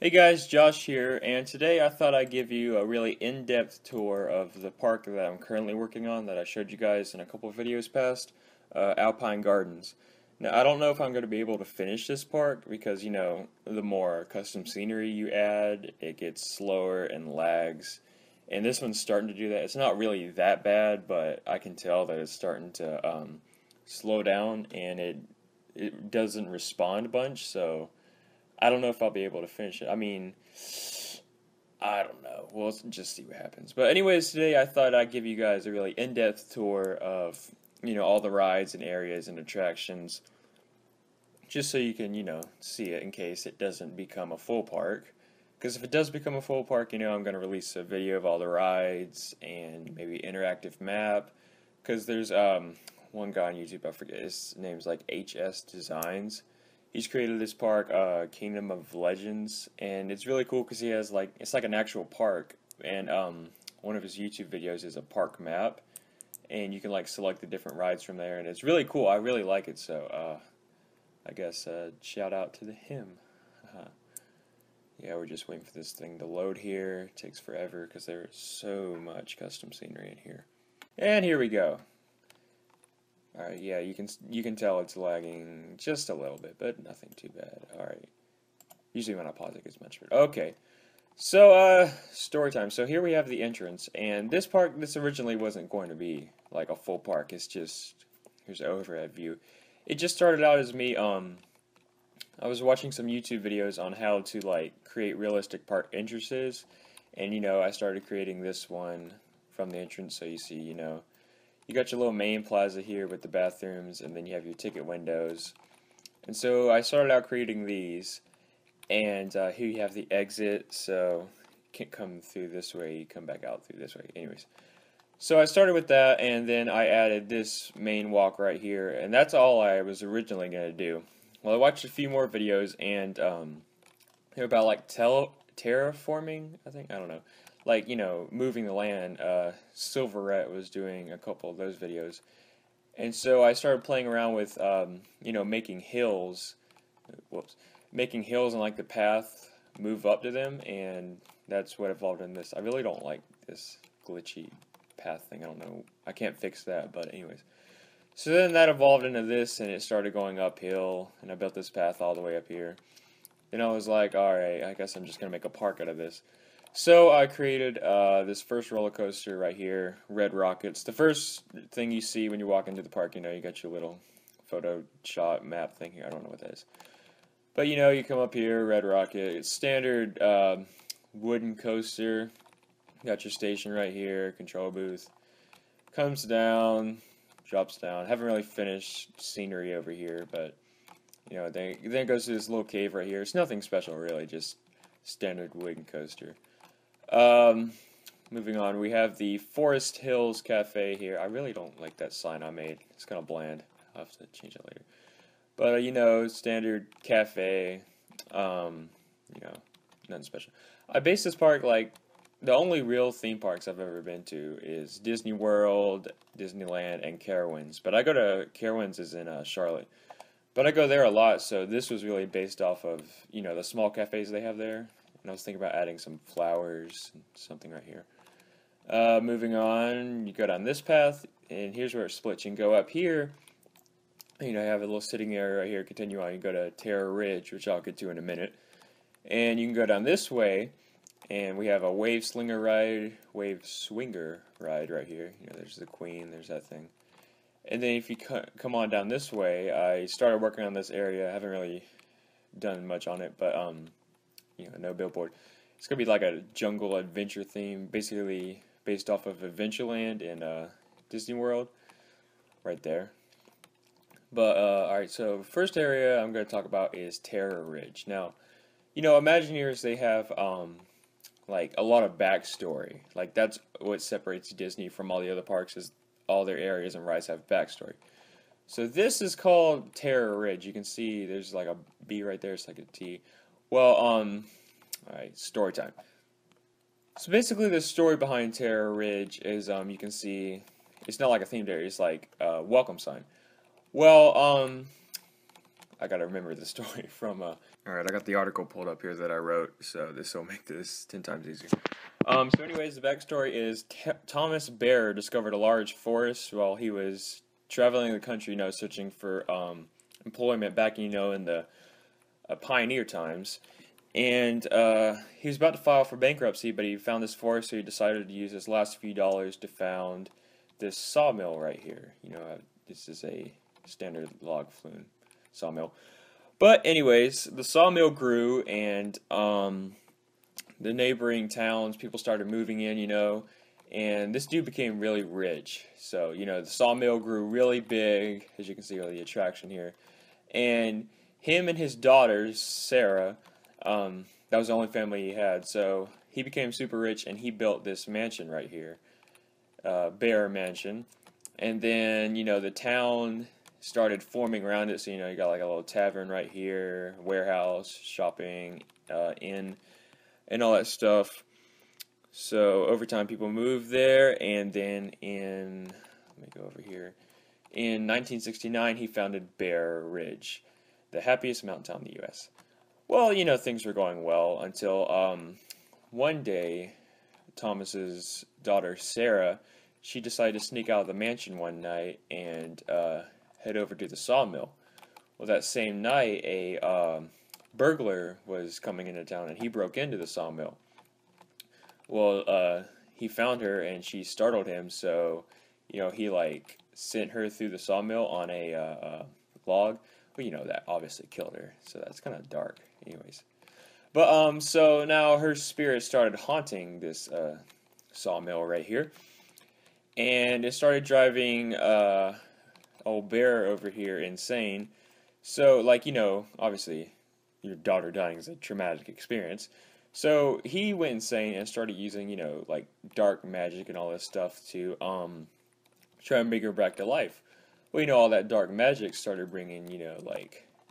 Hey guys, Josh here, and today I thought I'd give you a really in-depth tour of the park that I'm currently working on that I showed you guys in a couple of videos past, Alpine Gardens. Now, I don't know if I'm going to be able to finish this park because, the more custom scenery you add, it gets slower and lags. And this one's starting to do that. It's not really that bad, but I can tell that it's starting to slow down and it doesn't respond a bunch, so I don't know if I'll be able to finish it. I mean, I don't know. We'll just see what happens. But anyways, today I thought I'd give you guys a really in-depth tour of, all the rides and areas and attractions, just so you can, see it in case it doesn't become a full park. Because if it does become a full park, I'm going to release a video of all the rides and maybe interactive map. Because there's one guy on YouTube, I forget his name's like HS Designs. He's created this park, Kingdom of Legends, and it's really cool because he has it's like an actual park, and one of his YouTube videos is a park map, and you can like select the different rides from there, and it's really cool. I really like it, so I guess shout out to him. Uh, yeah, we're just waiting for this thing to load here. It takes forever because there's so much custom scenery in here. And here we go. Alright, yeah, you can tell it's lagging just a little bit, but nothing too bad. Alright. Usually when I pause it gets much better. Okay. So, story time. So here we have the entrance, and this originally wasn't going to be like a full park. It's just, here's an overhead view. It just started out as me, I was watching some YouTube videos on how to like create realistic park entrances, and I started creating this one from the entrance, so you see, you got your little main plaza here with the bathrooms, and then you have your ticket windows. And so I started out creating these, and here you have the exit, so you can't come through this way, you come back out through this way. Anyways, so I started with that, and then I added this main walk right here, and that's all I was originally going to do. Well, I watched a few more videos, and they're about like terraforming, I think, I don't know, like moving the land. Silverette was doing a couple of those videos, and so I started playing around with making hills. Whoops, making hills and like the path move up to them, and that's what evolved in this. I really don't like this glitchy path thing. I don't know. I can't fix that, but anyways. So then that evolved into this, and it started going uphill, and I built this path all the way up here. Then I was like, alright, I guess I'm just going to make a park out of this. So I created this first roller coaster right here, Red Rockets. The first thing you see when you walk into the park, you got your little Photoshop map thing here. I don't know what that is. But you come up here, Red Rocket. It's standard wooden coaster. Got your station right here, control booth. Comes down, drops down. Haven't really finished scenery over here, but then it goes to this little cave right here. It's nothing special really, just standard wooden coaster. Moving on, we have the Forest Hills Cafe here. I really don't like that sign I made. It's kind of bland. I'll have to change it later. But standard cafe. Nothing special. I based this park like the only real theme parks I've ever been to is Disney World, Disneyland, and Carowinds. But I go to Carowinds is in Charlotte. But I go there a lot, so this was really based off of the small cafes they have there. And I was thinking about adding some flowers and something right here. Moving on, you go down this path, and here's where it splits. You can go up here. I have a little sitting area right here. Continue on. You go to Terror Ridge, which I'll get to in a minute. And you can go down this way, and we have a wave swinger ride right here. There's the Queen, there's that thing. And then if you come on down this way, I started working on this area. I haven't really done much on it, but no billboard. It's gonna be like a jungle adventure theme, basically based off of Adventureland and Disney World, right there. But alright, so first area I'm gonna talk about is Terror Ridge. Now, Imagineers, they have like a lot of backstory. Like that's what separates Disney from all the other parks, is all their areas and rides have backstory. So this is called Terror Ridge. You can see there's like a B right there. It's like a T. Well, alright, story time. So basically the story behind Terror Ridge is, you can see, it's not like a themed area, it's like a welcome sign. Well, I gotta remember the story from. Alright, I got the article pulled up here that I wrote, so this will make this 10 times easier. So anyways, the backstory is Thomas Bear discovered a large forest while he was traveling the country, searching for employment back, in the pioneer times. And he was about to file for bankruptcy, but he found this forest, so he decided to use his last few dollars to found this sawmill right here. This is a standard log flume sawmill. But anyways, the sawmill grew, and the neighboring towns, people started moving in, and this dude became really rich. So, the sawmill grew really big, as you can see by the attraction here. And him and his daughter, Sarah, that was the only family he had. So he became super rich, and he built this mansion right here, Bear Mansion. And then, the town started forming around it. So, you got like a little tavern right here, warehouse, shopping, inn, and all that stuff. So over time, people moved there, and then let me go over here. In 1969, he founded Bear Ridge, the happiest mountain town in the U.S. Well, things were going well until one day, Thomas's daughter Sarah, she decided to sneak out of the mansion one night and head over to the sawmill. Well, that same night, a burglar was coming into town, and he broke into the sawmill. Well, he found her, and she startled him, so, he, sent her through the sawmill on a log. Well, that obviously killed her, so that's kind of dark, anyways. But, so now her spirit started haunting this sawmill right here, and it started driving old Bear over here insane. So, obviously, your daughter dying is a traumatic experience. So he went insane and started using, dark magic and all this stuff to try and bring her back to life. Well, all that dark magic started bringing,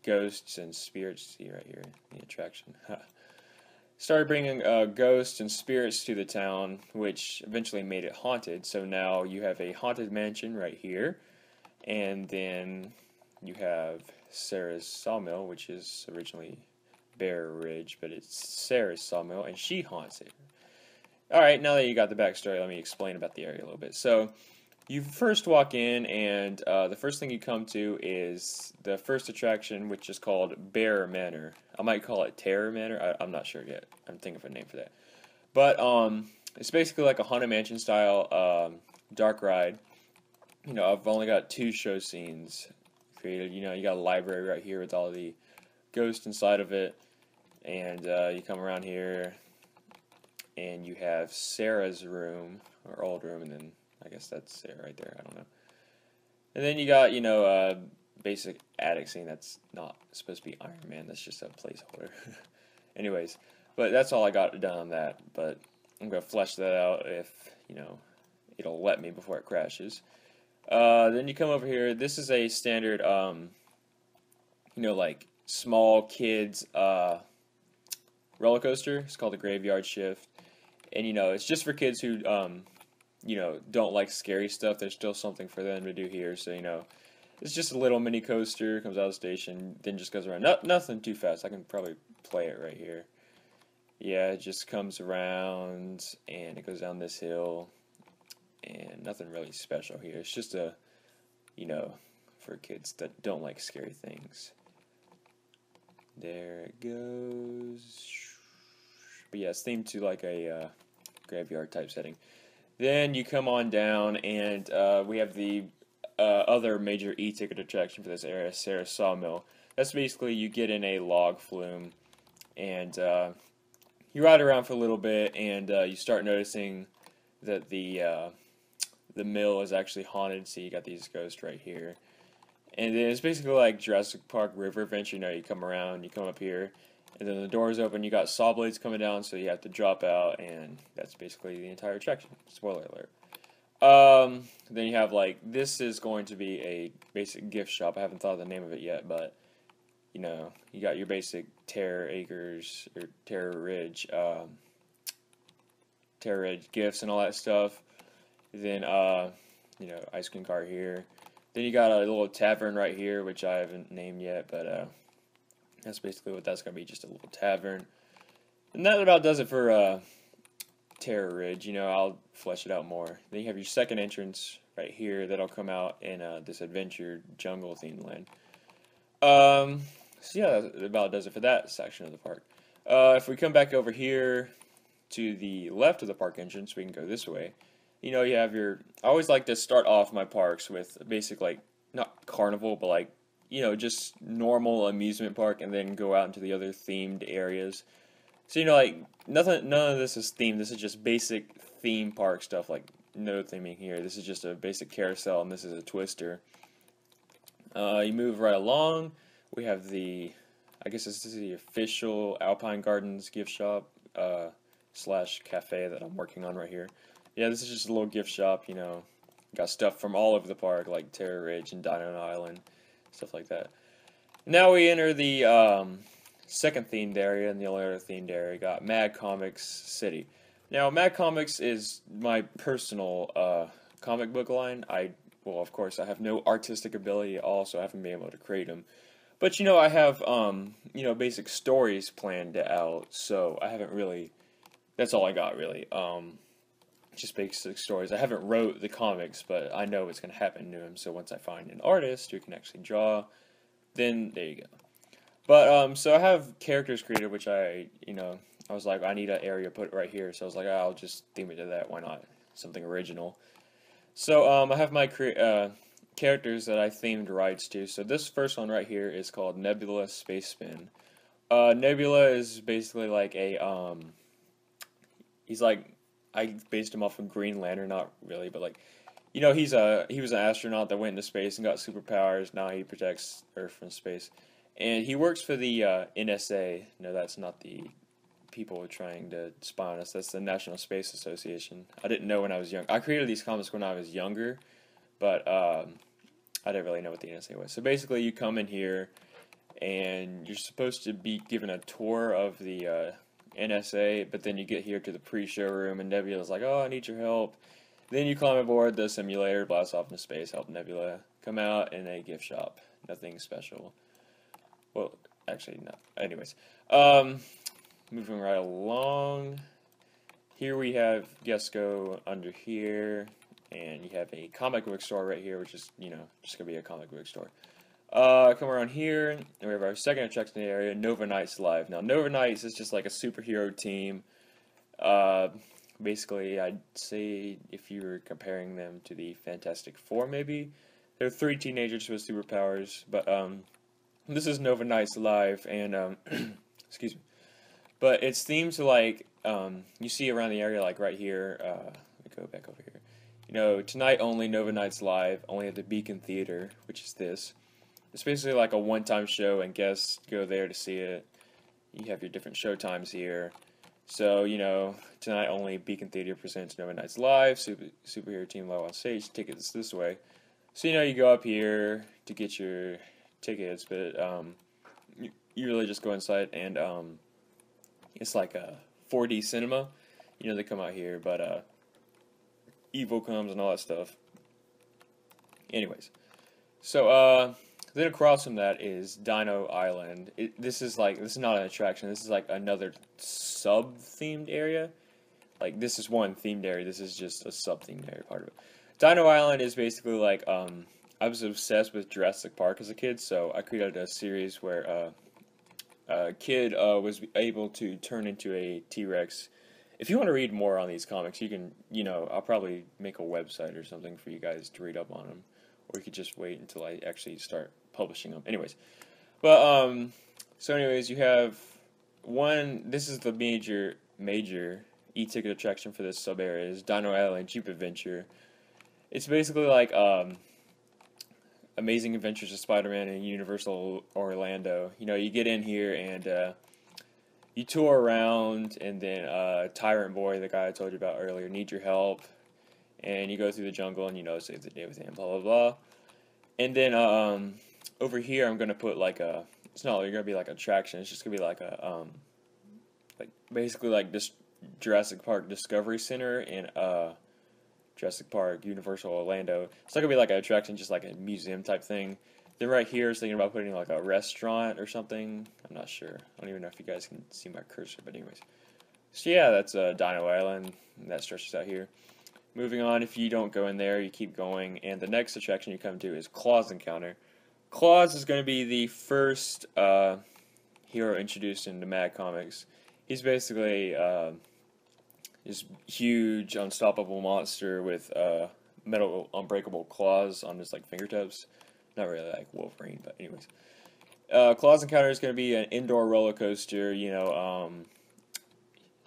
ghosts and spirits. See right here, the attraction. Started bringing ghosts and spirits to the town, which eventually made it haunted. So now you have a haunted mansion right here, and then you have Sarah's sawmill, which is originally Bear Ridge, but it's Sarah's sawmill, and she haunts it. Alright, now that you got the backstory, let me explain about the area a little bit. So, you first walk in, and the first thing you come to is the first attraction, which is called Bear Manor. I might call it Terror Manor, I'm not sure yet. I'm thinking of a name for that. But, it's basically like a Haunted Mansion style dark ride. I've only got 2 show scenes created. You got a library right here with all the ghosts inside of it, and you come around here, and you have Sarah's room, or old room, and then I guess that's Sarah right there, I don't know. And then you got, a basic attic scene that's not supposed to be Iron Man, that's just a placeholder. Anyways, but that's all I got done on that, but I'm going to flesh that out if, it'll let me before it crashes. Then you come over here, this is a standard, small kids roller coaster. It's called the Graveyard Shift, and it's just for kids who don't like scary stuff. There's still something for them to do here. So it's just a little mini coaster, comes out of the station, then just goes around. Nothing too fast. I can probably play it right here. Yeah, it just comes around and it goes down this hill, and nothing really special here. It's just a for kids that don't like scary things. There it goes. But yeah, it's themed to like a graveyard type setting. Then you come on down, and we have the other major e-ticket attraction for this area, Sarah's Sawmill. That's basically you get in a log flume, and you ride around for a little bit, and you start noticing that the mill is actually haunted. So you got these ghosts right here. And then it's basically like Jurassic Park River Adventure. You come around, you come up here, and then the doors open, you got saw blades coming down, so you have to drop out, and that's basically the entire attraction. Spoiler alert. Then you have, this is going to be a basic gift shop. I haven't thought of the name of it yet, but, you got your basic Terror Acres, or Terror Ridge gifts and all that stuff. Then, ice cream cart here. Then you got a little tavern right here, which I haven't named yet, but that's basically what that's going to be, just a little tavern. And that about does it for Terror Ridge. You know, I'll flesh it out more. Then you have your second entrance right here that'll come out in this adventure jungle themed land. So yeah, that about does it for that section of the park. If we come back over here to the left of the park entrance, we can go this way. You know, you have your. I always like to start off my parks with a basic, like, not carnival, but like, you know, just normal amusement park, and then go out into the other themed areas. So, you know, like, nothing, none of this is themed. This is just basic theme park stuff, like, no theming here. This is just a basic carousel, and this is a twister. You move right along. We have the, I guess this is the official Alpine Gardens gift shop slash cafe that I'm working on right here. Yeah, this is just a little gift shop, you know. Got stuff from all over the park, like Terror Ridge and Dino Island, stuff like that. Now we enter the second themed area, and the only other themed area. Got Mad Comics City. Now, Mad Comics is my personal comic book line. Well, of course, I have no artistic ability at all, so I haven't been able to create them. But, you know, I have, you know, basic stories planned out, so I haven't really, that's all I got, really. Just basic stories. I haven't wrote the comics, but I know what's going to happen to them, so once I find an artist who can actually draw, then there you go. But, so I have characters created, which I was like, I need an area put right here, so I was like, I'll just theme it to that, why not? Something original. So, I have my characters that I themed rides to. So this first one right here is called Nebula Space Spin. Nebula is basically like a, he's like, I based him off of Green Lantern, not really, but like, you know, he was an astronaut that went into space and got superpowers. Now he protects Earth from space. And he works for the NSA. No, that's not the people trying to spy on us. That's the National Space Association. I didn't know when I was young. I created these comics when I was younger, but I didn't really know what the NSA was. So basically, you come in here, and you're supposed to be given a tour of the NSA, but then you get here to the pre-show room, and Nebula's like, "Oh, I need your help." Then you climb aboard the simulator, blast off into space, help Nebula come out in a gift shop. Nothing special. Well, actually, no. Anyways, moving right along. Here we have Gesco under here, and you have a comic book store right here, which is, you know, just going to be a comic book store. Come around here, and we have our second attraction in the area, Nova Knights Live. Now, Nova Knights is just like a superhero team. Basically, I'd say if you were comparing them to the Fantastic Four, maybe. They're 3 teenagers with superpowers, but, this is Nova Knights Live, and, excuse me. But it's themed to, like, you see around the area, like right here, let me go back over here. You know, tonight only, Nova Knights Live, only at the Beacon Theater, which is this. It's basically like a one-time show, and guests go there to see it. You have your different show times here. So, you know, tonight only, Beacon Theater presents Nova Knights Live, superhero team live on stage, tickets this way. So, you know, you go up here to get your tickets, but you really just go inside, and it's like a 4D cinema. You know, they come out here, but Evil comes and all that stuff. Anyways, so then across from that is Dino Island. This is not an attraction. This is like another sub-themed area. Like, this is one themed area. This is just a sub-themed area part of it. Dino Island is basically like, I was obsessed with Jurassic Park as a kid, so I created a series where a kid was able to turn into a T-Rex. If you want to read more on these comics, you can, you know, I'll probably make a website or something for you guys to read up on them. Or you could just wait until I actually start publishing them. Anyways. But, so anyways, you have one, this is the major e-ticket attraction for this sub-area, is Dino Island Jeep Adventure. It's basically like, Amazing Adventures of Spider-Man in Universal Orlando. You know, you get in here and you tour around, and then Tyrant Boy, the guy I told you about earlier, needs your help, and you go through the jungle and, you know, save the day with him, blah blah blah. And then over here I'm gonna put like a, it's not really gonna be like an attraction, it's just gonna be like a like basically like this Jurassic Park Discovery Center, and Jurassic Park, Universal Orlando. It's not gonna be like an attraction, just like a museum type thing. Then right here is thinking about putting like a restaurant or something. I'm not sure. I don't even know if you guys can see my cursor, but anyways. So yeah, that's Dino Island, and that stretches out here. Moving on, if you don't go in there, you keep going, and the next attraction you come to is Claw's Encounter. Claws is going to be the first hero introduced into Mad Comics. He's basically this huge, unstoppable monster with metal, unbreakable claws on his like fingertips. Not really like Wolverine, but anyways. Claws Encounter is going to be an indoor roller coaster.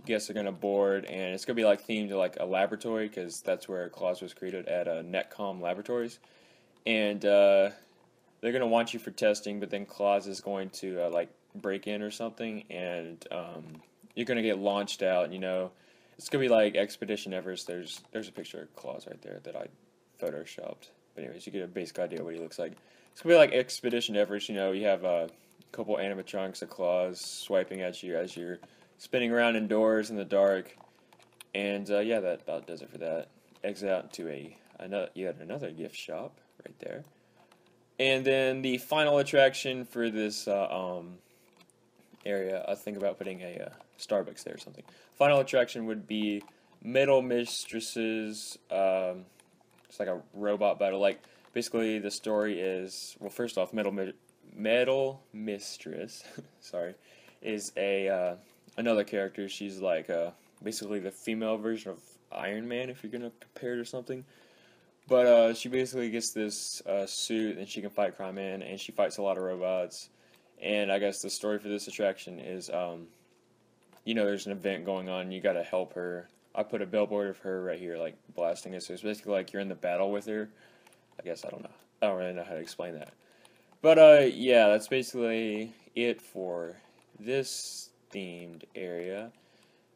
Guests are going to board, and it's going to be like themed to like a laboratory because that's where Claws was created at Netcom Laboratories, and they're going to want you for testing, but then Claus is going to like break in or something, and you're going to get launched out. It's going to be like Expedition Everest. There's a picture of Claus right there that I photoshopped. But anyways, you get a basic idea of what he looks like. It's going to be like Expedition Everest. You have a couple animatronics of Claus swiping at you as you're spinning around indoors in the dark. And yeah, that about does it for that. Exit out into yet another gift shop right there. And then the final attraction for this area, I think about putting a Starbucks there or something. Final attraction would be Metal Mistresses. It's like a robot battle. Like basically, the story is, well, first off, Metal Mistress, sorry, is another character. She's like basically the female version of Iron Man, if you're gonna compare it or something. But she basically gets this suit, and she can fight crime in, and she fights a lot of robots. And I guess the story for this attraction is, there's an event going on, and you gotta help her. I put a billboard of her right here, like, blasting it, so it's basically like you're in the battle with her. I guess, I don't know. I don't really know how to explain that. But, yeah, that's basically it for this themed area.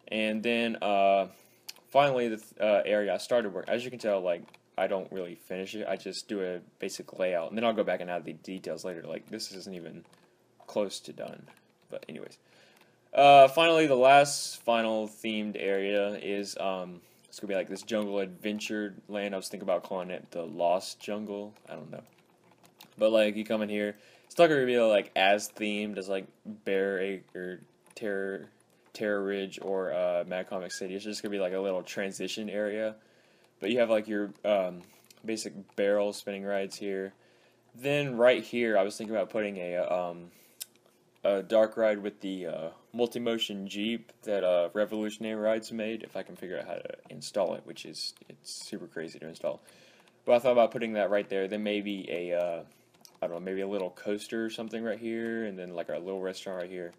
And then, finally, the area I started work. As you can tell, like, I don't really finish it. I just do a basic layout, and then I'll go back and add the details later. Like, this isn't even close to done. But anyways. Finally, the final themed area is, it's going to be like this jungle adventure land. I was thinking about calling it the Lost Jungle. I don't know. But, like, you come in here. It's not going to be, like, as themed as, like, Bear Acre, Terror Ridge, or Mad Comic City. It's just going to be, like, a little transition area. But you have like your basic barrel spinning rides here. Then right here, I was thinking about putting a dark ride with the multi-motion Jeep that Revolutionary Rides made. If I can figure out how to install it, it's super crazy to install. But I thought about putting that right there. Then maybe I don't know, maybe a little coaster or something right here, and then like a little restaurant right here.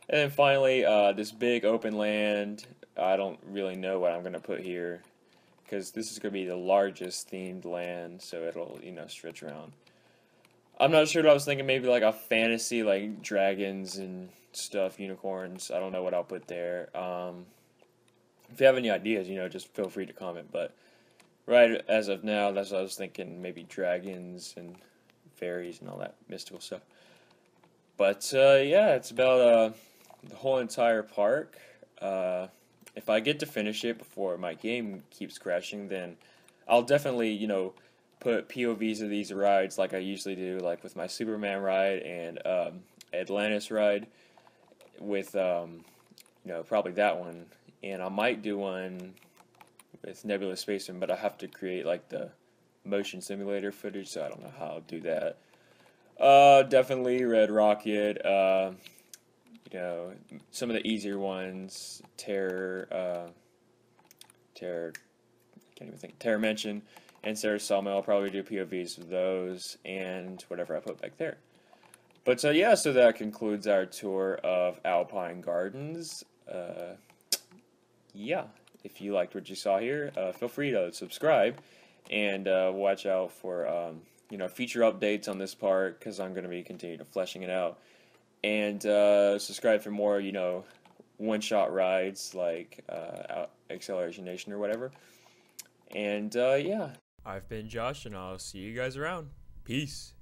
And then finally, this big open land. I don't really know what I'm gonna put here, because this is going to be the largest themed land, so it'll, stretch around. I'm not sure what I was thinking, maybe like a fantasy, like dragons and stuff, unicorns. I don't know what I'll put there. If you have any ideas, just feel free to comment, but right as of now, that's what I was thinking, maybe dragons and fairies and all that mystical stuff. But, yeah, it's about the whole entire park. If I get to finish it before my game keeps crashing, then I'll definitely, put POVs of these rides like I usually do, like with my Superman ride and Atlantis ride with, probably that one. And I might do one with Nebula Spaceman, but I have to create, like, the motion simulator footage, so I don't know how I'll do that. Definitely Red Rocket, some of the easier ones, Terror, I can't even think, Terror Mention, and Sarah Sawmill. I'll probably do POVs of those, and whatever I put back there. But, yeah, so that concludes our tour of Alpine Gardens. Yeah, if you liked what you saw here, feel free to subscribe, and watch out for, future updates on this park, because I'm going to be continuing to fleshing it out. And subscribe for more, one-shot rides like Acceleration Nation or whatever. And yeah. I've been Josh, and I'll see you guys around. Peace.